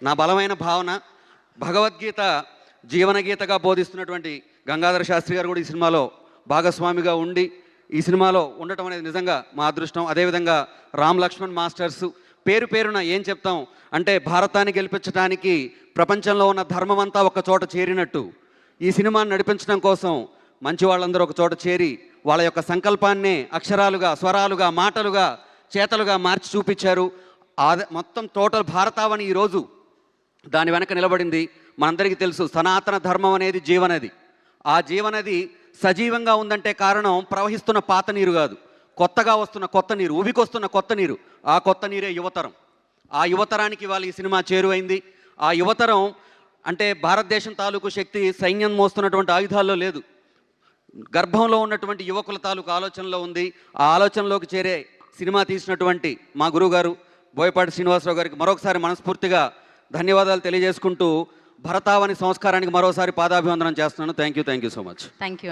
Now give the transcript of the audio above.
నా బలమైన భావన. భగవద్గీత జీవనగీతగా బోధిస్తున్నటువంటి గంగాధర శాస్త్రి గారు కూడా ఈ సినిమాలో భాగస్వామిగా ఉండి ఈ సినిమాలో ఉండటం అనేది నిజంగా మా అదృష్టం. అదేవిధంగా రామ్ లక్ష్మణ్ మాస్టర్స్ పేరు పేరున ఏం చెప్తాం అంటే భారతాన్ని గెలిపించడానికి ప్రపంచంలో ఉన్న ధర్మం అంతా ఒక చోట చేరినట్టు ఈ సినిమాని నడిపించడం కోసం మంచి వాళ్ళందరూ ఒక చోట చేరి వాళ్ళ యొక్క సంకల్పాన్నే అక్షరాలుగా, స్వరాలుగా, మాటలుగా, చేతలుగా మార్చి చూపించారు. మొత్తం టోటల్ భారతావని ఈరోజు దాని వెనక నిలబడింది. మనందరికీ తెలుసు సనాతన ధర్మం అనేది జీవనది. ఆ జీవనది సజీవంగా ఉందంటే కారణం ప్రవహిస్తున్న పాత నీరు కాదు, కొత్తగా వస్తున్న కొత్త నీరు, ఉబికొస్తున్న కొత్త నీరు. ఆ కొత్త నీరే యువతరం. ఆ యువతరానికి వాళ్ళు ఈ సినిమా చేరువైంది. ఆ యువతరం అంటే భారతదేశం తాలూకు శక్తి సైన్యం మోస్తున్నటువంటి ఆయుధాల్లో లేదు, గర్భంలో ఉన్నటువంటి యువకుల తాలూకు ఆలోచనలో ఉంది. ఆ ఆలోచనలోకి చేరే సినిమా తీసినటువంటి మా గురువుగారు బోయపాటి శ్రీనివాసరావు గారికి మరొకసారి మనస్ఫూర్తిగా ధన్యవాదాలు తెలియజేసుకుంటూ భరతావని సంస్కారానికి మరోసారి పాదాభివందనం చేస్తున్నాను. Thank you so much. Thank you.